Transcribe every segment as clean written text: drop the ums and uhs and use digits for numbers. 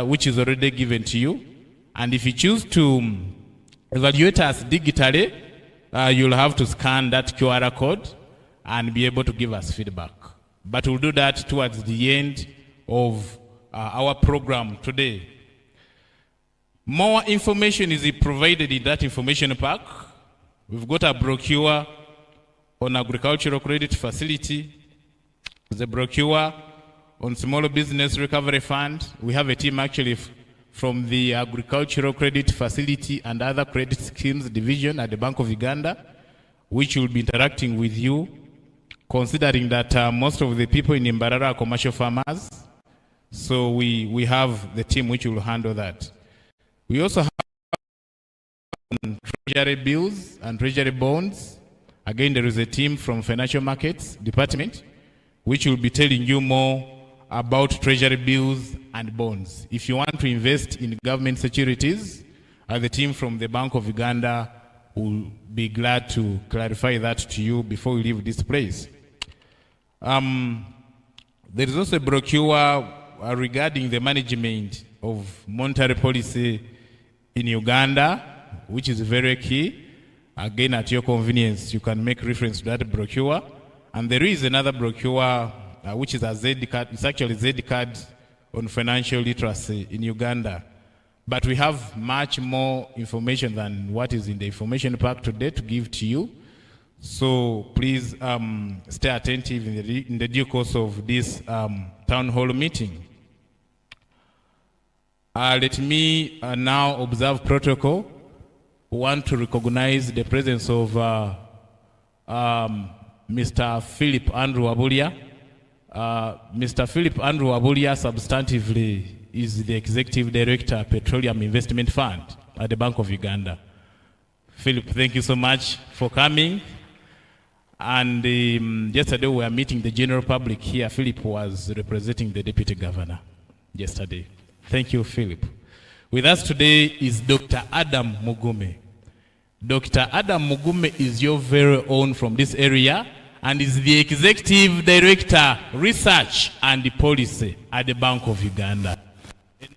which is already given to you. And if you choose to evaluate us digitally, you'll have to scan that QR code and be able to give us feedback. But we'll do that towards the end of our program today. More information is provided in that information pack. We've got a brochure on agricultural credit facility, the brochure on small business recovery fund. We have a team actually from the agricultural credit facility and other credit schemes division at the Bank of Uganda, which will be interacting with you, considering that most of the people in MBARARA are commercial farmers. So we have the team which will handle that. We also have treasury bills and treasury bonds. Again, there is a team from Financial Markets Department which will be telling you more about treasury bills and bonds. If you want to invest in government securities, the team from the Bank of Uganda will be glad to clarify that to you before we leave this place. There is also a brochure regarding the management of monetary policy in Uganda, which is very key. Again, at your convenience, you can make reference to that brochure. And there is another brochure, which is a Z card. It's actually Z card on financial literacy in Uganda. But we have much more information than what is in the information pack today to give to you. So please stay attentive in the due course of this town hall meeting. Let me now observe protocol. We want to recognize the presence of Mr. Philip Andrew Abulia. Mr. Philip Andrew Abulia substantively is the Executive Director, Petroleum Investment Fund at the Bank of Uganda. Philip, thank you so much for coming. And yesterday we were meeting the general public here. Philip was representing the Deputy Governor yesterday. Thank you, Philip. With us today is Dr. Adam Mugume. Dr. Adam Mugume is your very own from this area and is the Executive Director, Research and Policy at the Bank of Uganda. A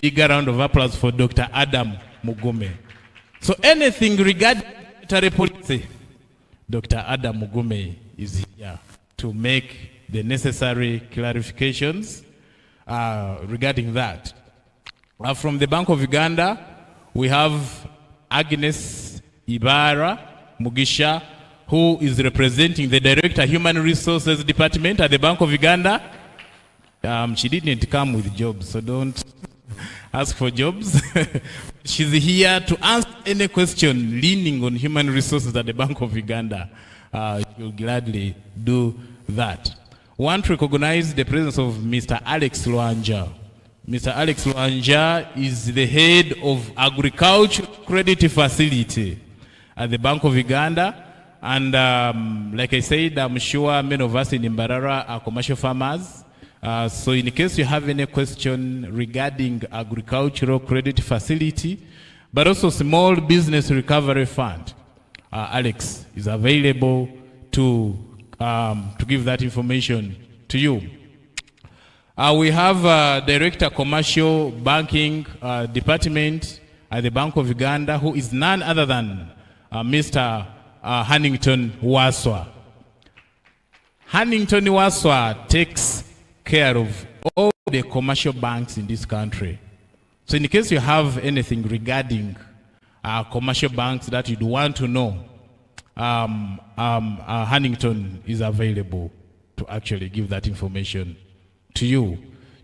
big round of applause for Dr. Adam Mugume. So anything regarding monetary policy, Dr. Adam Mugume is here to make the necessary clarifications regarding that. From the Bank of Uganda, we have Agnes Ibara Mugisha, who is representing the Director, Human Resources Department at the Bank of Uganda. She didn't come with jobs, so don't ask for jobs. She's here to answer any question leaning on human resources at the Bank of Uganda. She'll gladly do that. We want to recognize the presence of Mr. Alex Luanja. Mr. Alex Luanja is the head of Agriculture Credit Facility at the Bank of Uganda. And like I said, I'm sure many of us in MBARARA are commercial farmers. So in case you have any question regarding agricultural credit facility, but also small business recovery fund, Alex is available to give that information to you. We have Director Commercial Banking Department at the Bank of Uganda, who is none other than Mr. Hannington Waswa. Hannington Waswa takes care of all the commercial banks in this country. So in case you have anything regarding commercial banks that you'd want to know, Hannington is available to actually give that information to you.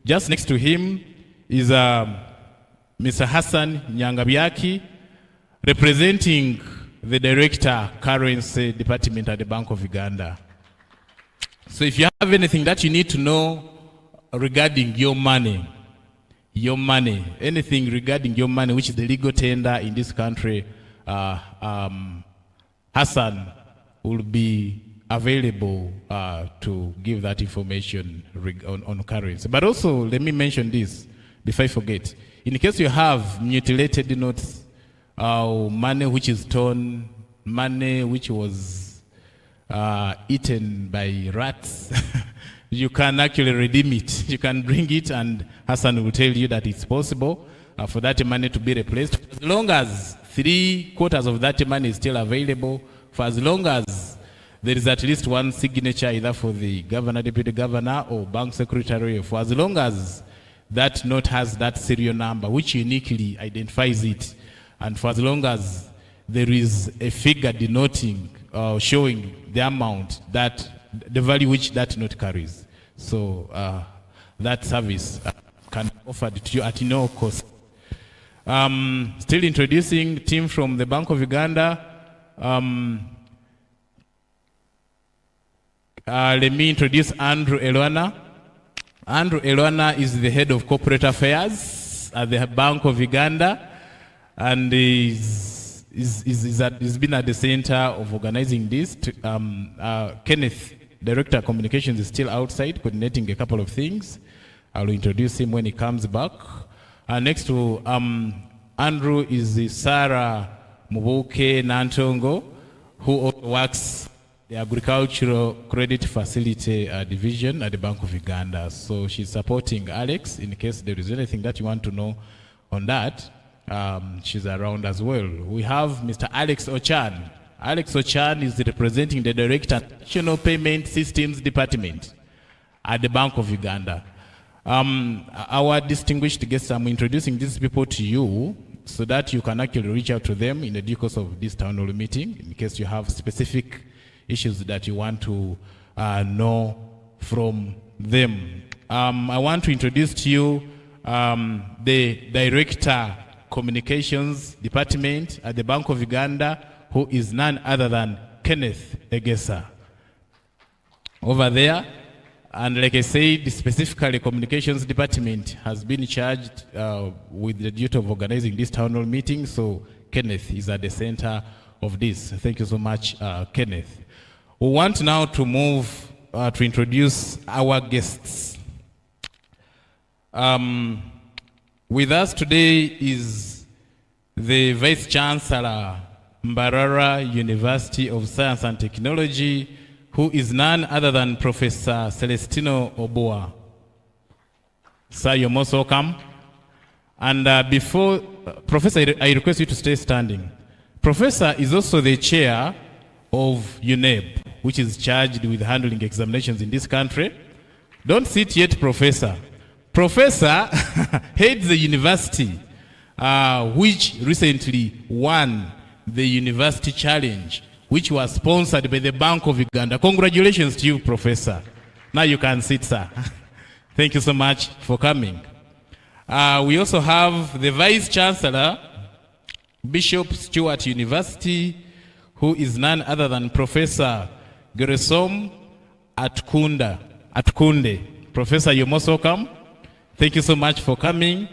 Just next to him is Mr. Hassan Nyangabyaki, representing the Director, Currency Department at the Bank of Uganda. So if you have anything that you need to know regarding your money, anything regarding your money, which is the legal tender in this country, Hassan will be available to give that information on currency. But also, let me mention this before I forget. In case you have mutilated notes, money which is torn, money which was eaten by rats, you can actually redeem it. You can bring it and Hassan will tell you that it's possible for that money to be replaced. As long as 3/4 of that money is still available, for as long as there is at least one signature either for the governor, deputy governor, or bank secretary, for as long as that note has that serial number which uniquely identifies it, and for as long as there is a figure denoting showing the amount, that the value which that note carries. So that service can be offered to you at no cost. Still introducing team from the Bank of Uganda. Let me introduce Andrew Elwana. Andrew Elwana is the head of corporate affairs at the Bank of Uganda, and he's been at the center of organizing this. Kenneth, Director of Communications, is still outside coordinating a couple of things. I will introduce him when he comes back. Next to Andrew is Sarah Mubuke Nantongo, who also works the Agricultural Credit Facility Division at the Bank of Uganda. So she's supporting Alex in case there is anything that you want to know on that. She's around as well. We have Mr. Alex Ochan. Alex Ochan is representing the Director of National Payment Systems Department at the Bank of Uganda. Our distinguished guests, I'm introducing these people to you so that you can actually reach out to them in the due course of this town hall meeting in case you have specific issues that you want to know from them. I want to introduce to you the Director Communications Department at the Bank of Uganda, who is none other than Kenneth Egesa. Over there, and like I said, specifically Communications Department has been charged with the duty of organizing this town hall meeting, so Kenneth is at the center of this. Thank you so much, Kenneth. We want now to move to introduce our guests. With us today is the Vice Chancellor, MBARARA University of Science and Technology, who is none other than Professor Celestino Oboa. Sir, you're most welcome. And before, Professor, I request you to stay standing. Professor is also the chair of UNEB, which is charged with handling examinations in this country. Don't sit yet, Professor. Professor heads the university, which recently won the University Challenge, which was sponsored by the Bank of Uganda. Congratulations to you, Professor. Now you can sit, sir. Thank you so much for coming. We also have the Vice Chancellor, Bishop Stewart University, who is none other than Professor Geresom Atkunde. Professor, you're most welcome. Thank you so much for coming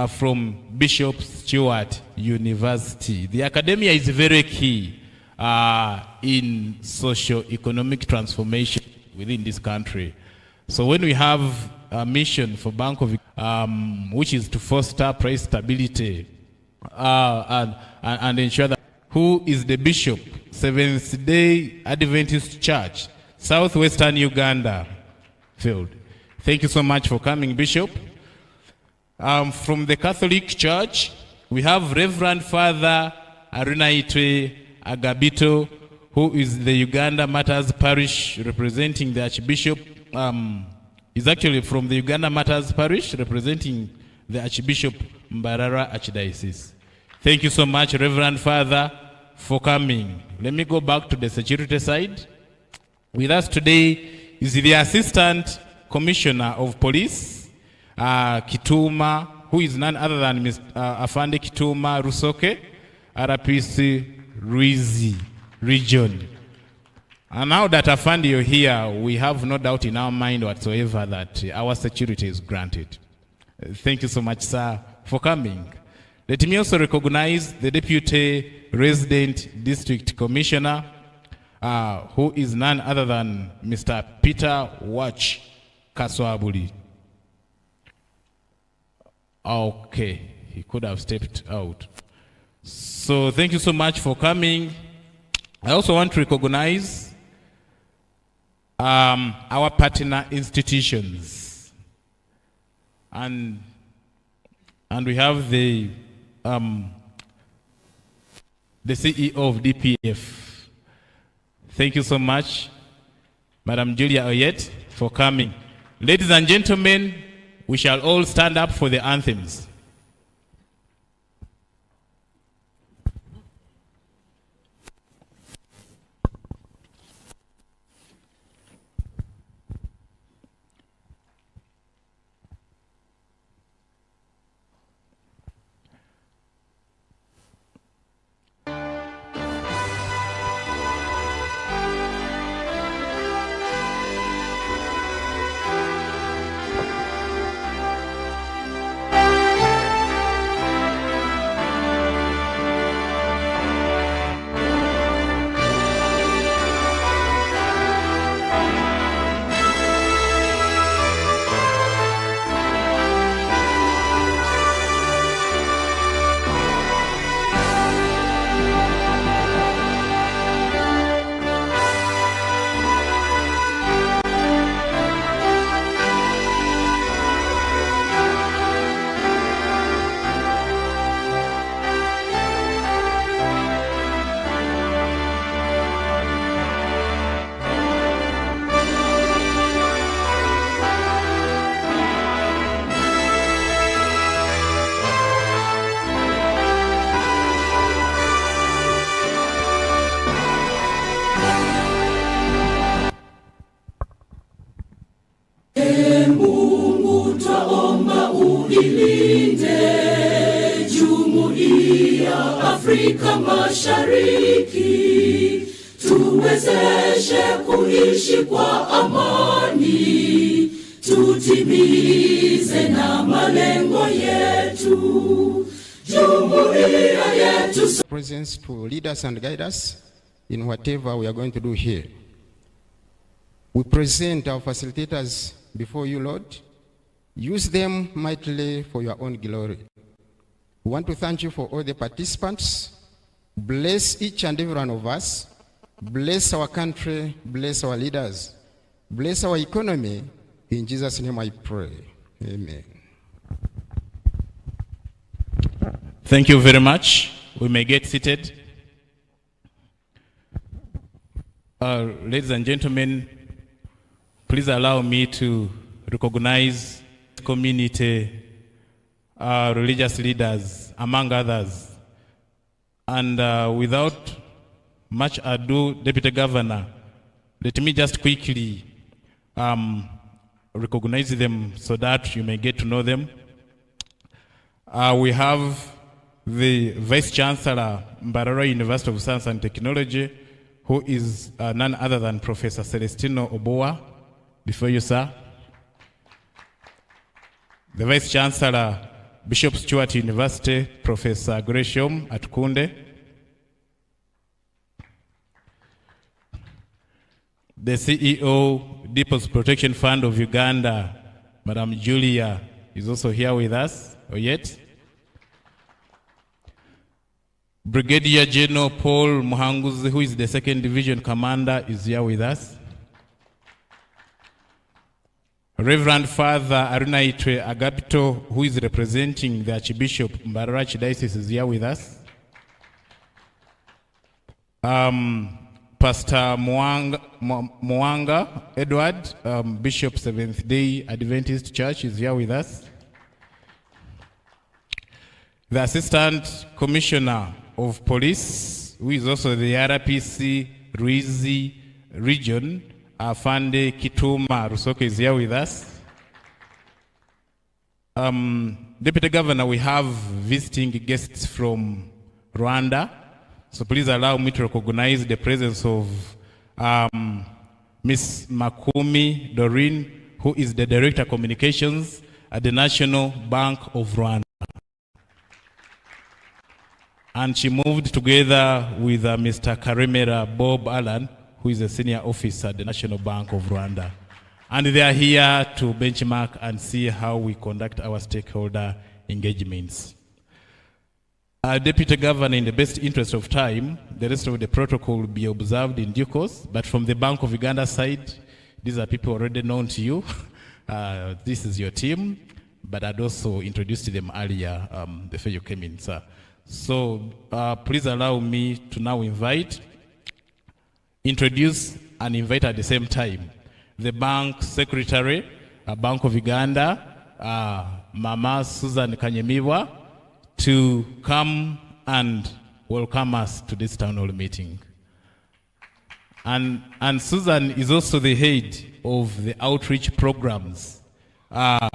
from Bishop Stewart University. The academia is very key in socio-economic transformation within this country. So when we have a mission for Bank of which is to foster price stability and ensure that who is the Bishop, Seventh-day Adventist Church, Southwestern Uganda field. Thank you so much for coming, Bishop. From the Catholic Church, we have Reverend Father Arunaitwe Agabito, who is the Uganda Matters Parish representing the Archbishop. Is actually from the Uganda Matters Parish representing the Archbishop MBARARA Archdiocese. Thank you so much, Reverend Father, for coming. Let me go back to the security side. With us today is the Assistant Commissioner of Police, Kituma, who is none other than Mr. Afande Kituma Rusoke, RPC Ruizi region. And now that Afande you're here, we have no doubt in our mind whatsoever that our security is granted. Thank you so much, sir, for coming. Let me also recognize the Deputy Resident District Commissioner, who is none other than Mr. Peter Watch Kaswabuli. Okay, he could have stepped out. So thank you so much for coming. I also want to recognize our partner institutions. And we have the CEO of DPF. Thank you so much, Madam Julia Oyet, for coming. Ladies and gentlemen, we shall all stand up for the anthems. Afrika Mashariki, tuwezeshe kuishi kwa amani, tutimize na malengo yetu, jumuiya yetu. Presence to lead us and guide us in whatever we are going to do here. We present our facilitators before you, Lord. Use them mightily for your own glory. We want to thank you for all the participants. Bless each and every one of us. Bless our country. Bless our leaders. Bless our economy. In Jesus' name I pray. Amen. Thank you very much. We may get seated. Ladies and gentlemen, please allow me to recognize community religious leaders, among others. And without much ado, Deputy Governor, let me just quickly recognize them so that you may get to know them. We have the Vice Chancellor, MBARARA University of Science and Technology, who is none other than Professor Celestino Oboa. Before you, sir. The Vice Chancellor, Bishop Stewart University, Professor Gresham Atukunde. The CEO, Deposit Protection Fund of Uganda, Madam Julia, is also here with us, or yet. Brigadier General Paul Muhanguzi, who is the 2nd Division Commander, is here with us. Reverend Father Arunaitwe Agapito, who is representing the Archbishop MBARARA Archdiocese, is here with us. Pastor Mwanga Edward, Bishop Seventh-day Adventist Church, is here with us. The Assistant Commissioner of Police, who is also the RPC Ruizi Region, Afande Kituma Rusoke, is here with us. Deputy Governor, we have visiting guests from Rwanda. So please allow me to recognize the presence of Ms. Makumi Doreen, who is the Director of Communications at the National Bank of Rwanda. And she moved together with Mr. Karemera Bob Allen, who is a senior officer at the National Bank of Rwanda. And they are here to benchmark and see how we conduct our stakeholder engagements. Deputy Governor, in the best interest of time, the rest of the protocol will be observed in due course, but from the Bank of Uganda side, these are people already known to you. This is your team. but I'd also introduced them earlier before you came in, sir. So please allow me to now introduce and invite at the same time the bank secretary, Bank of Uganda, Mama Susan Kanyemiwa, to come and welcome us to this town hall meeting. And Susan is also the head of the outreach programs at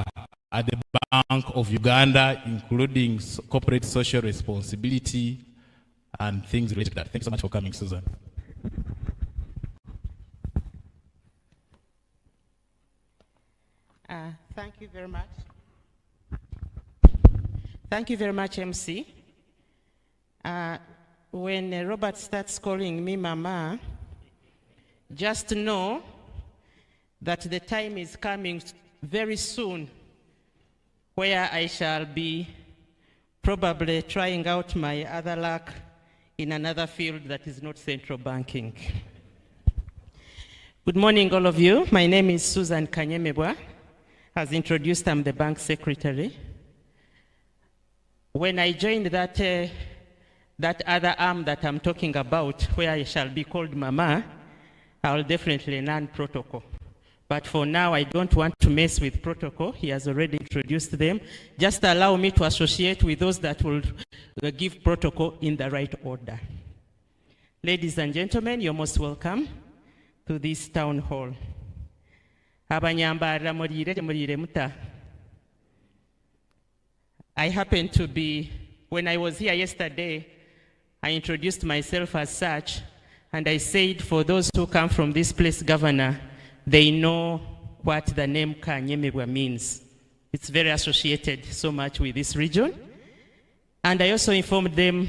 the Bank of Uganda, including corporate social responsibility and things related to that. Thanks so much for coming, Susan. Thank you very much. Thank you very much, MC. When Robert starts calling me Mama, just know that the time is coming very soon where I shall be probably trying out my other luck in another field that is not central banking. Good morning, all of you. My name is Susan Kanyemebwa. As introduced, I'm the bank secretary. When I joined that other arm that I'm talking about, where I shall be called Mama, I'll definitely learn protocol. But for now, I don't want to mess with protocol. He has already introduced them. Just allow me to associate with those that will give protocol in the right order. Ladies and gentlemen, you're most welcome to this town hall. I happen to be, when I was here yesterday, I introduced myself as such, and I said for those who come from this place, Governor, they know what the name Kanyemebwa means. It's very associated so much with this region. And I also informed them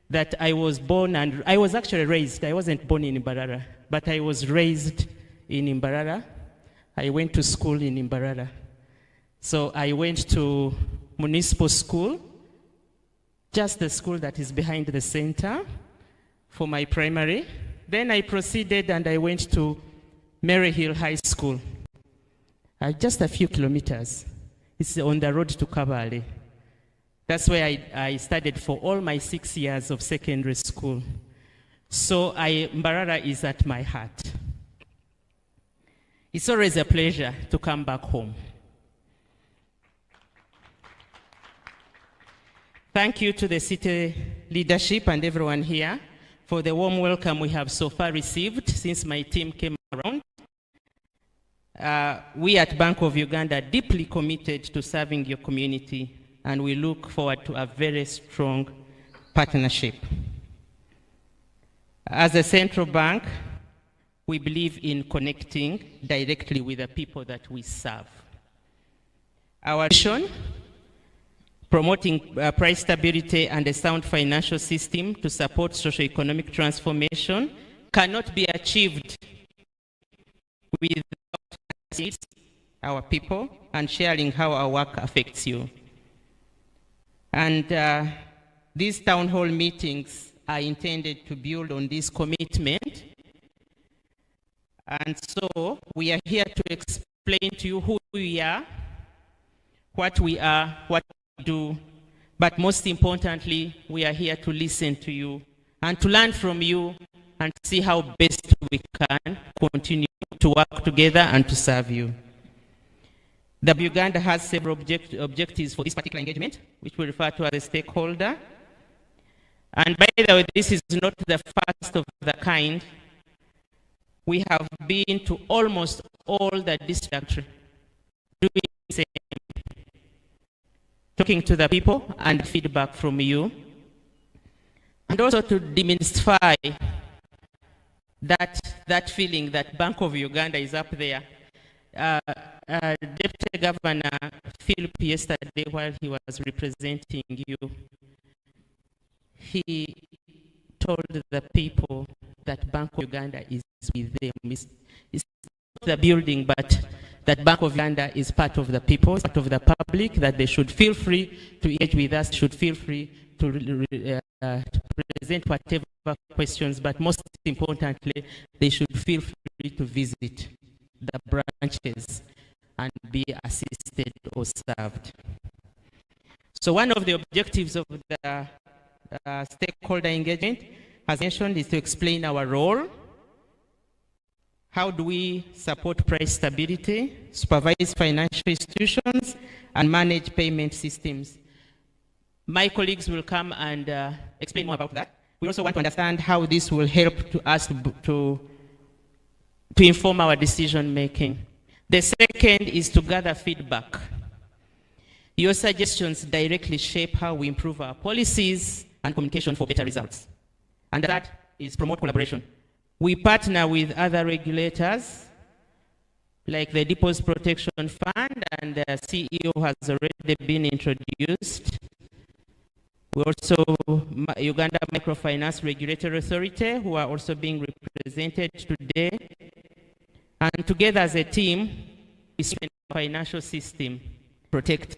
that I was born and I was actually raised. I wasn't born in MBARARA, but I was raised in MBARARA. I went to school in MBARARA. So I went to municipal school, just the school that is behind the center for my primary. Then I proceeded and I went to Mary Hill High School, just a few kilometers. It's on the road to Kabale. That's where I studied for all my 6 years of secondary school. So MBARARA is at my heart. It's always a pleasure to come back home. Thank you to the city leadership and everyone here for the warm welcome we have so far received since my team came around. We at Bank of Uganda are deeply committed to serving your community, and we look forward to a very strong partnership. As a central bank, we believe in connecting directly with the people that we serve. Our mission, promoting price stability and a sound financial system to support socio-economic transformation, cannot be achieved without our people and sharing how our work affects you. And these town hall meetings are intended to build on this commitment. And so we are here to explain to you who we are, what we do, but most importantly, we are here to listen to you and to learn from you and see how best we can continue to work together and to serve you. The Uganda has several objectives for this particular engagement, which we refer to as a stakeholder. And by the way, this is not the first of the kind. We have been to almost all the districts doing the same, talking to the people and feedback from you, and also to demystify that feeling that Bank of Uganda is up there. Deputy Governor Philip yesterday, while he was representing you, he told the people that Bank of Uganda is with them. It's not the building, but that Bank of Uganda is part of the people, part of the public, that they should feel free to engage with us, should feel free to present whatever questions, but most importantly, they should feel free to visit the branches and be assisted or served. So one of the objectives of the stakeholder engagement, as mentioned, is to explain our role. How do we support price stability, supervise financial institutions, and manage payment systems? My colleagues will come and explain more about that. We also want to understand how this will help to us to inform our decision making. The second is to gather feedback. Your suggestions directly shape how we improve our policies and communication for better results. And that is promote collaboration. We partner with other regulators, like the Deposit Protection Fund, and the CEO has already been introduced. We also, Uganda Microfinance Regulatory Authority, who are also being represented today. And together as a team, we strengthen the financial system, protect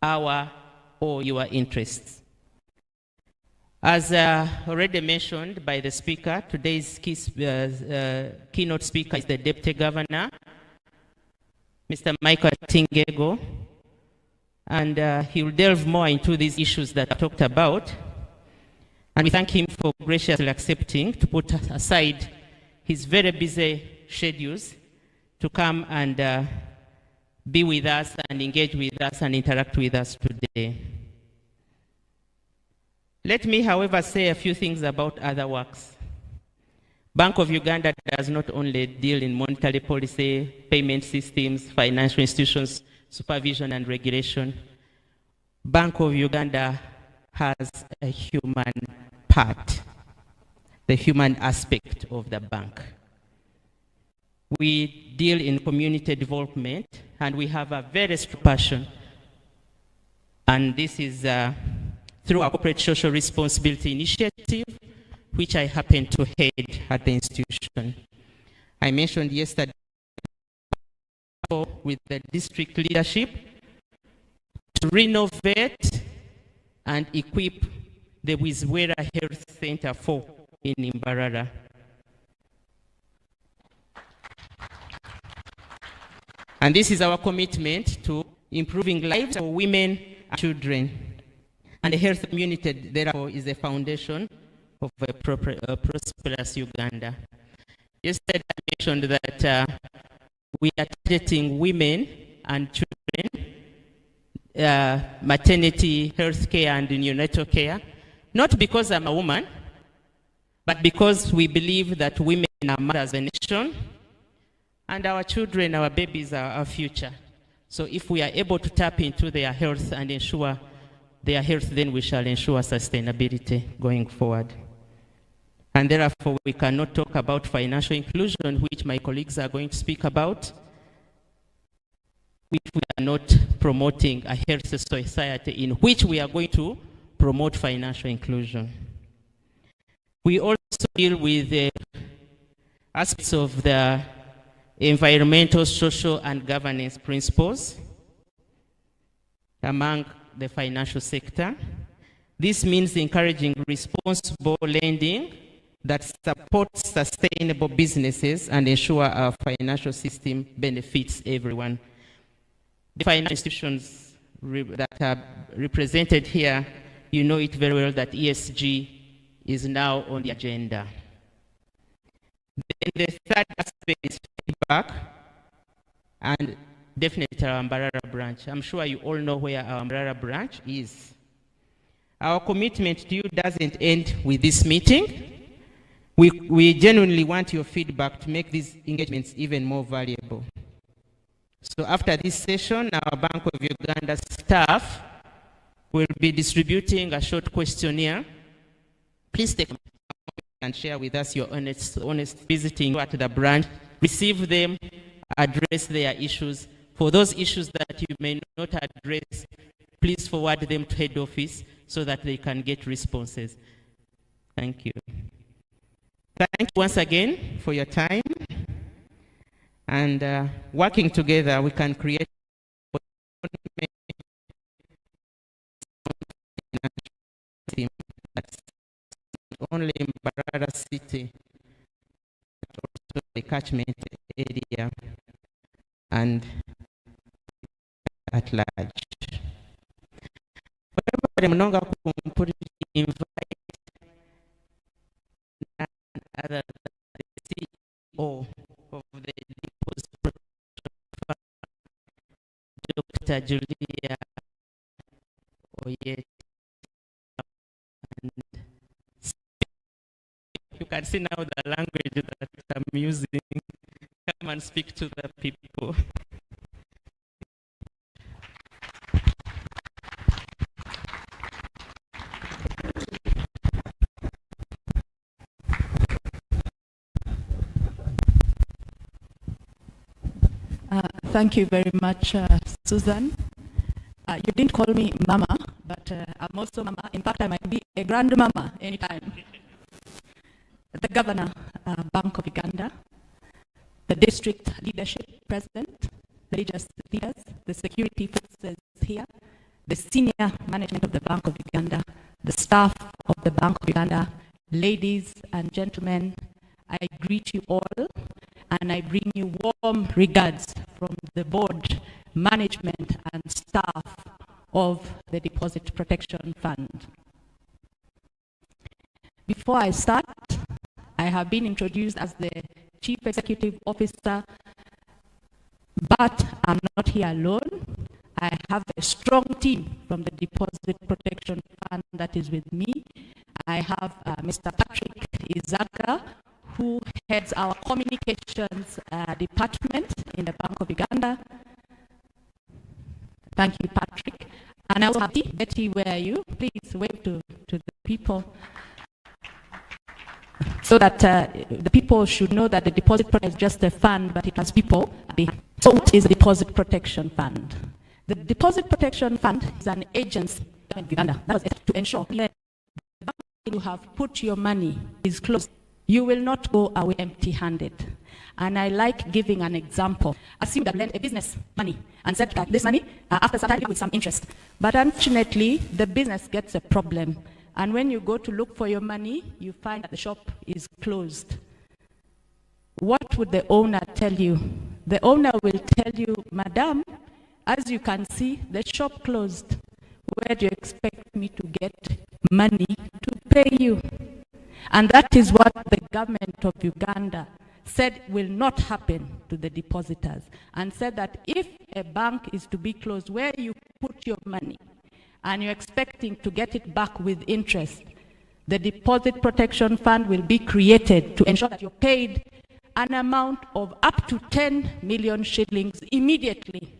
our or your interests. As already mentioned by the speaker, today's keynote speaker is the Deputy Governor, Mr. Michael Tingego, and he will delve more into these issues that I talked about. And we thank him for graciously accepting to put aside his very busy schedules to come and be with us and engage with us and interact with us today. Let me, however, say a few things about other works. Bank of Uganda does not only deal in monetary policy, payment systems, financial institutions, supervision and regulation. Bank of Uganda has a human part, the human aspect of the bank. We deal in community development, and we have a very strong passion. And this is through our corporate social responsibility initiative, which I happen to head at the institution. I mentioned yesterday with the district leadership to renovate and equip the Wizwera Health Center 4 in MBARARA. And this is our commitment to improving lives for women and children. And the health community, therefore, is the foundation of a prosperous Uganda. Yesterday, I mentioned that we are targeting women and children, maternity, health care, and neonatal care, not because I'm a woman, but because we believe that women are mothers of the nation, and our children, our babies, are our future. So if we are able to tap into their health and ensure their health, then we shall ensure sustainability going forward. And therefore, we cannot talk about financial inclusion, which my colleagues are going to speak about, if we are not promoting a healthy society in which we are going to promote financial inclusion. We also deal with the aspects of the environmental, social, and governance principles among the financial sector. This means encouraging responsible lending that supports sustainable businesses and ensure our financial system benefits everyone. The financial institutions that are represented here, you know it very well that ESG is now on the agenda. Then the third aspect is feedback, and definitely our MBARARA branch. I'm sure you all know where our MBARARA branch is. Our commitment to you doesn't end with this meeting. We genuinely want your feedback to make these engagements even more valuable. So after this session, our Bank of Uganda staff will be distributing a short questionnaire. Please take and share with us your honest visiting at the branch. Receive them, address their issues. For those issues that you may not address, please forward them to head office so that they can get responses. Thank you. Thank you once again for your time. And working together, we can create that's only in MBARARA City, but also the catchment area and Mwebale mnonga kumpuri invite none other than the CEO of the Deposit Fund, Dr. Julia Oyet. And you can see now the language that I'm using. Come and speak to the people. Thank you very much, Susan. You didn't call me Mama, but I'm also Mama. In fact, I might be a grandmama anytime. The Governor, Bank of Uganda, the district leadership president, the religious leaders, the security forces here, the senior management of the Bank of Uganda, the staff of the Bank of Uganda, ladies and gentlemen, I greet you all and I bring you warm regards from the board, management and staff of the Deposit Protection Fund. Before I start, I have been introduced as the Chief Executive Officer, but I'm not here alone. I have a strong team from the Deposit Protection Fund that is with me. I have Mr. Patrick Izaka, who heads our communications department in the Bank of Uganda. Thank you, Patrick. And I also have Betty, where are you? Please wave to the people, so that the people should know that the Deposit Protection is just a fund, but it has people behind. So what is the Deposit Protection Fund? The Deposit Protection Fund is an agency in Uganda that was to ensure that the bank you have put your money is closed. You will not go away empty-handed. And I like giving an example. Assume that lent a business money and said that this money, after some time, with some interest. But unfortunately, the business gets a problem. And when you go to look for your money, you find that the shop is closed. What would the owner tell you? The owner will tell you, Madam, as you can see, the shop closed. Where do you expect me to get money to pay you? And that is what the government of Uganda said will not happen to the depositors, and said that if a bank is to be closed where you put your money and you're expecting to get it back with interest, the Deposit Protection Fund will be created to ensure that you're paid an amount of up to 10 million shillings immediately,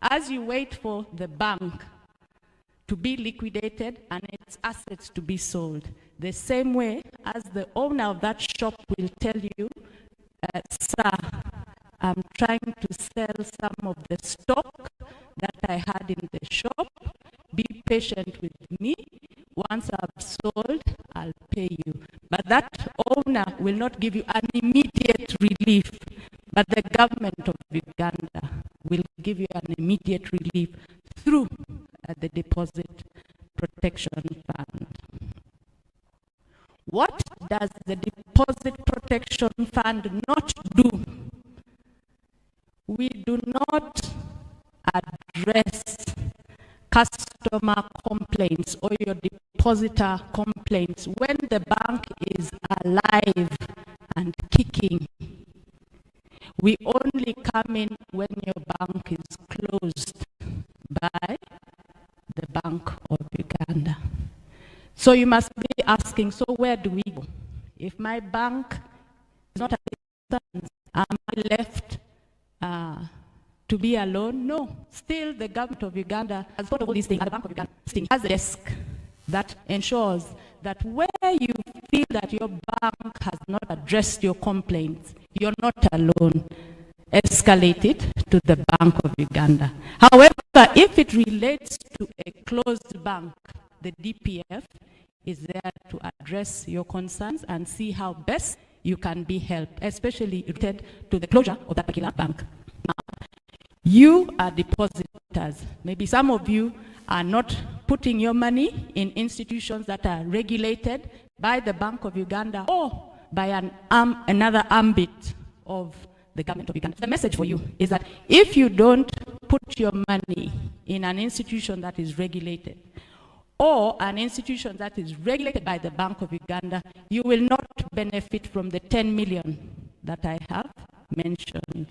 as you wait for the bank to be liquidated and its assets to be sold. The same way as the owner of that shop will tell you, sir, I'm trying to sell some of the stock that I had in the shop. Be patient with me. Once I've sold, I'll pay you. But that owner will not give you an immediate relief, but the government of Uganda will give you an immediate relief through the Deposit Protection Fund. What does the Deposit Protection Fund not do? We do not address customer complaints or your depositor complaints when the bank is alive and kicking. We only come in when your bank is closed by the Bank of Uganda. So you must be asking, so where do we go? If my bank is not assistance, am I left to be alone? No. Still, the government of Uganda has thought of all these things, and the Bank of Uganda has a desk that ensures that where you feel that your bank has not addressed your complaints, you're not alone. Escalate it to the Bank of Uganda. However, if it relates to a closed bank, the DPF is there to address your concerns and see how best you can be helped, especially related to the closure of that particular bank. Now, you are depositors. Maybe some of you are not putting your money in institutions that are regulated by the Bank of Uganda or by another ambit of the government of Uganda. The message for you is that if you don't put your money in an institution that is regulated, or an institution that is regulated by the Bank of Uganda, you will not benefit from the 10 million that I have mentioned.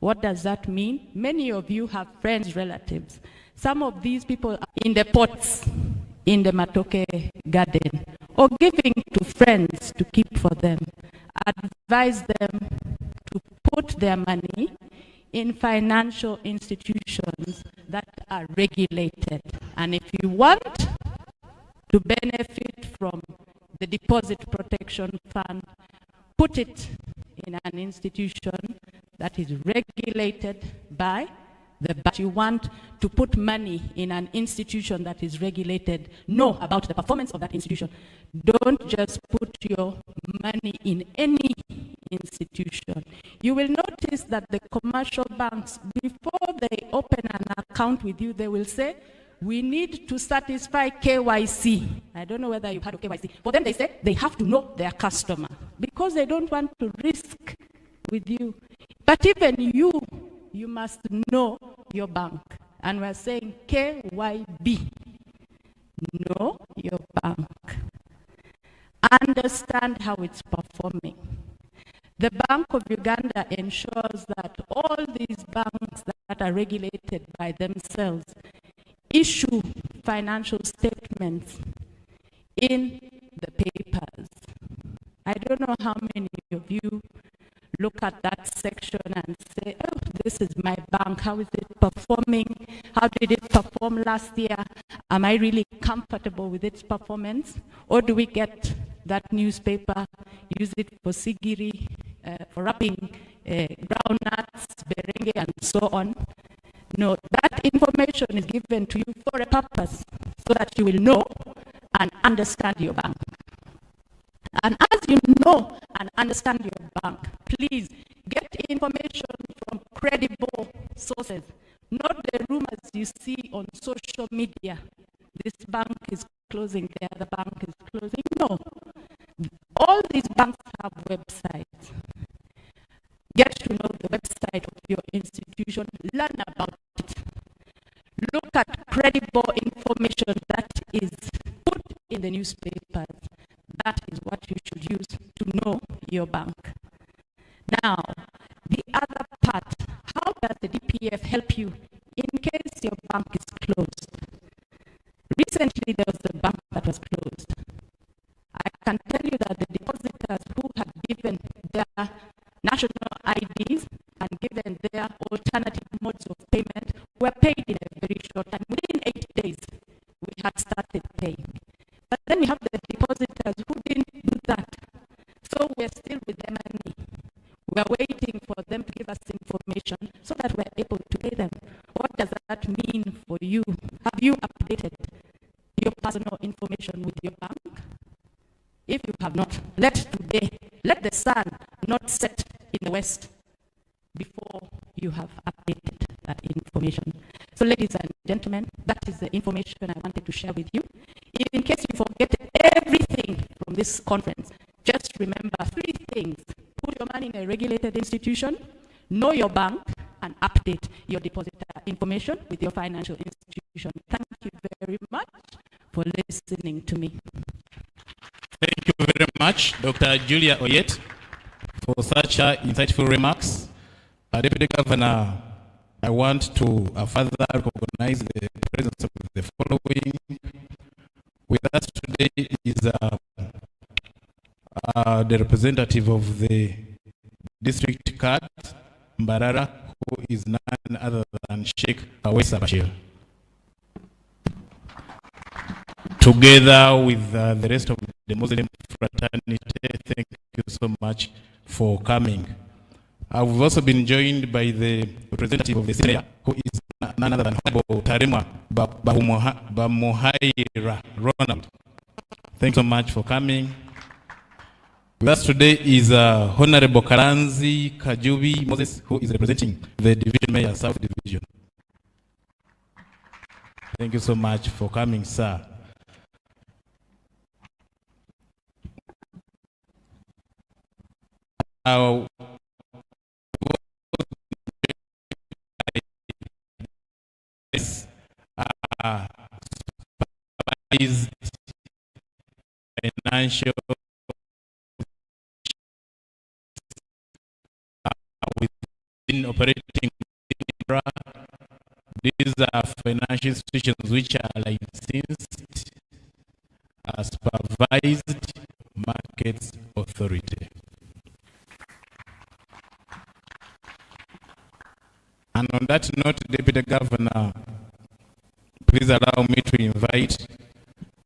What does that mean? Many of you have friends, relatives. Some of these people are in the pots in the Matoke garden, or giving to friends to keep for them. Advise them to put their money in financial institutions that are regulated. And if you want to benefit from the Deposit Protection Fund, put it in an institution that is regulated by the bank. If you want to put money in an institution that is regulated, know about the performance of that institution. Don't just put your money in any institution. You will notice that the commercial banks, before they open an account with you, they will say, we need to satisfy KYC. I don't know whether you've heard of KYC. For them, they say they have to know their customer because they don't want to risk with you. But even you must know your bank. And we're saying KYB. Know your bank. Understand how it's performing. The Bank of Uganda ensures that all these banks that are regulated by themselves issue financial statements in the papers. I don't know how many of you look at that section and say, oh, this is my bank, how is it performing? How did it perform last year? Am I really comfortable with its performance? Or do we get that newspaper, use it for sigiri, for wrapping groundnuts, berenge, and so on? No, that information is given to you for a purpose, so that you will know and understand your bank. And as you know and understand your bank, please get information from credible sources, not the rumors you see on social media. This bank is closing, the other bank is closing. No. All these banks have websites. Get to know the website of your institution, learn about it. Look at credible information that is put in the newspapers. That is what you should use to know your bank. Now, the other part, how does the DPF help you in case your bank is closed? Recently, there was a bank that was closed. I can tell you that the depositors who had given their national IDs and given their alternative modes of payment were paid in a very short time. Within 8 days, we had started paying. But then we have the depositors who didn't do that. So we're still with their money. We're waiting for them to give us information so that we're able to pay them. What does that mean for you? Have you updated your personal information with your bank? If you have not, let the sun not set in the west before you have updated that information. So ladies and gentlemen, that is the information I wanted to share with you. In case you forget everything from this conference, just remember 3 things. Put your money in a regulated institution, know your bank, and update your depositor information with your financial institution. Thank you very much for listening to me. Thank you very much, Dr. Julia Oyet, for such insightful remarks. Deputy Governor, I want to further recognize the presence of the following. With us today is the representative of the district card, MBARARA, who is none other than Sheikh Awesa Bashir. Together with the rest of the Muslim fraternity, thank you so much for coming. We've also been joined by the representative of the Syria, who is none other than Honorable Tarima Bamuhaira Ronald. Thanks so much for coming. With us today is Honorable Karanzi Kajubi Moses, who is representing the Division Mayor, South Division. Thank you so much for coming, sir. financial within operating MBARARA. These are financial institutions which are licensed as supervised markets authority. And on that note, Deputy Governor, please allow me to invite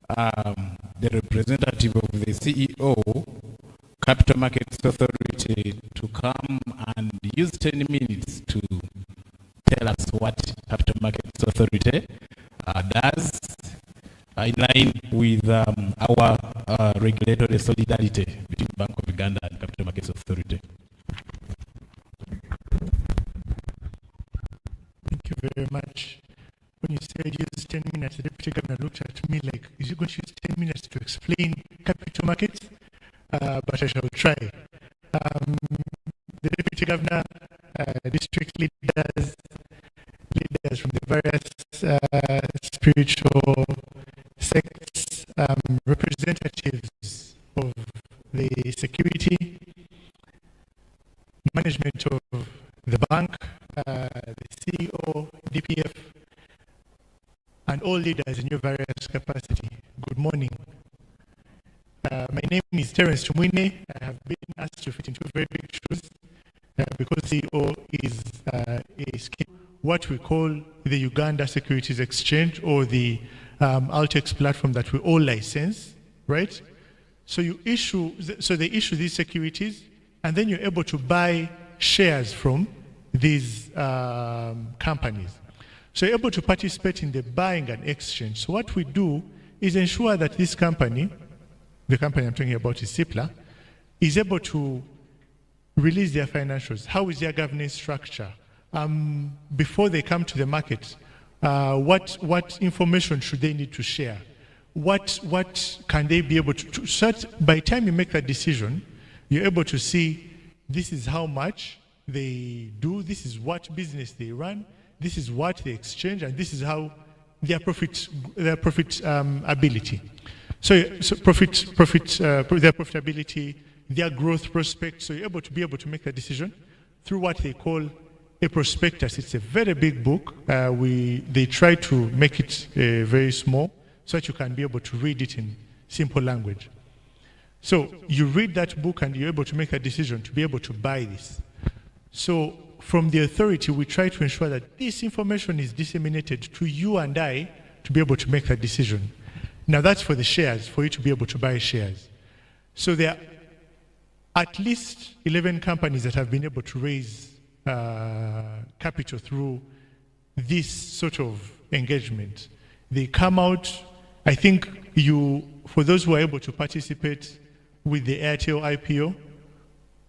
the representative of the CEO, Capital Markets Authority, to come and use 10 minutes to tell us what Capital Markets Authority does in line with our regulatory solidarity between Bank of Uganda and Capital Markets Authority. Thank you very much. When you said use 10 minutes, the Deputy Governor looked at me like, is you going to use 10 minutes to explain capital markets? But I shall try. The Deputy Governor, district leaders from the various spiritual sects, representatives of the security, management of the bank, the CEO, DPF, and all leaders in your various capacity. Good morning. My name is Terence Tumwine. I have been asked to fit into very big shoes because CEO is what we call the Uganda Securities Exchange, or the Altex platform that we all license, right? So they issue these securities, and then you're able to buy shares from these companies. So you're able to participate in the buying and exchange. So what we do is ensure that this company, the company I'm talking about is CIPLA, is able to release their financials. How is their governance structure? Before they come to the market, what information should they need to share? What can they be able to so that by the time you make that decision, you're able to see this is how much they do, this is what business they run, this is what they exchange, and this is how their profitability. So their profitability, their growth prospects. So you're able to make that decision through what they call a prospectus. It's a very big book. They try to make it very small so that you can be able to read it in simple language. So you read that book and you're able to make a decision to be able to buy this. So from the authority, we try to ensure that this information is disseminated to you and I to be able to make that decision. Now that's for the shares, for you to be able to buy shares. So there are at least 11 companies that have been able to raise capital through this sort of engagement. They come out, I think for those who are able to participate with the Airtel IPO,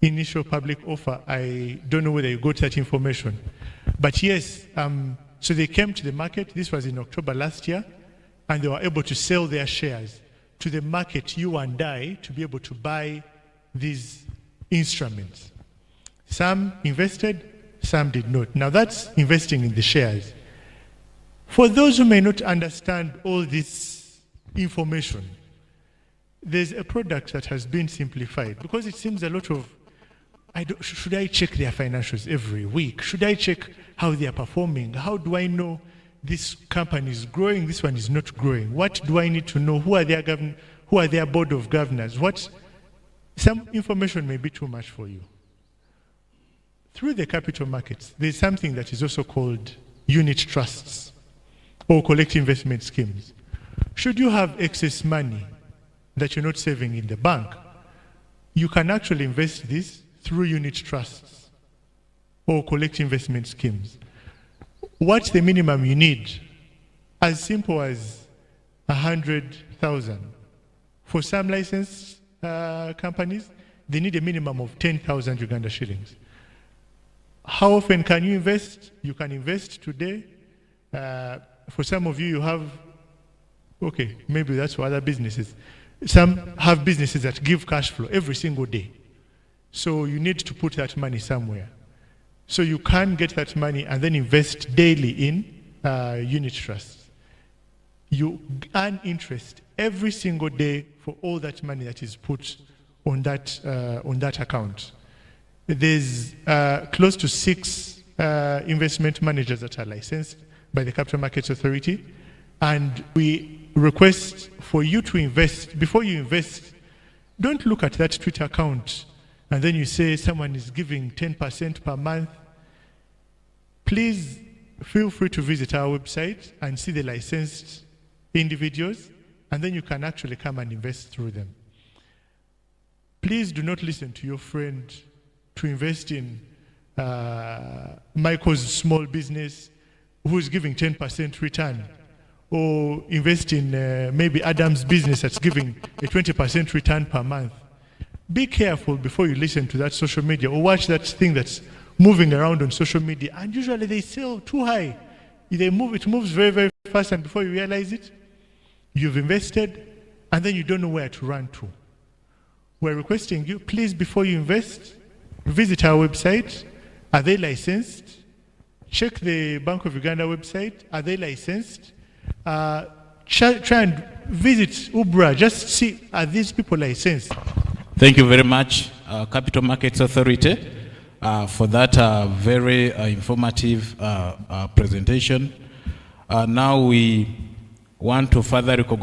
initial public offer, I don't know whether you got that information. But yes, so they came to the market, this was in October last year, and they were able to sell their shares to the market, you and I, to be able to buy these instruments. Some invested, some did not. Now that's investing in the shares. For those who may not understand all this information, there's a product that has been simplified because it seems a lot of, should I check their financials every week? Should I check how they are performing? How do I know this company is growing, this one is not growing? What do I need to know? Who are their board of governors? Some information may be too much for you. Through the capital markets, there's something that is also called unit trusts or collective investment schemes. Should you have excess money that you're not saving in the bank, you can actually invest this through unit trusts or collective investment schemes. What's the minimum you need? As simple as 100,000. For some licensed companies, they need a minimum of 10,000 Uganda shillings. How often can you invest? You can invest today. For some of you have, okay, maybe that's for other businesses. Some have businesses that give cash flow every single day. So you need to put that money somewhere. So you can get that money and then invest daily in unit trusts. you earn interest every single day for all that money that is put on that account. There's close to 6 investment managers that are licensed by the Capital Markets Authority, and we request for you to invest. Before you invest, don't look at that Twitter account and then you say someone is giving 10% per month. Please feel free to visit our website and see the licensed individuals, and then you can actually come and invest through them. Please do not listen to your friend to invest in Michael's small business who is giving 10% return, or invest in maybe Adam's business that's giving a 20% return per month. Be careful before you listen to that social media or watch that thing that's moving around on social media, and usually they sell too high. It moves very, very fast, and before you realize it, you've invested and then you don't know where to run to. We're requesting you, please, before you invest, visit our website. Are they licensed? Check the Bank of Uganda website. Are they licensed? Try and visit UBRA. Just see, are these people licensed? Thank you very much, Capital Markets Authority, for that very informative presentation. Now we want to further recognize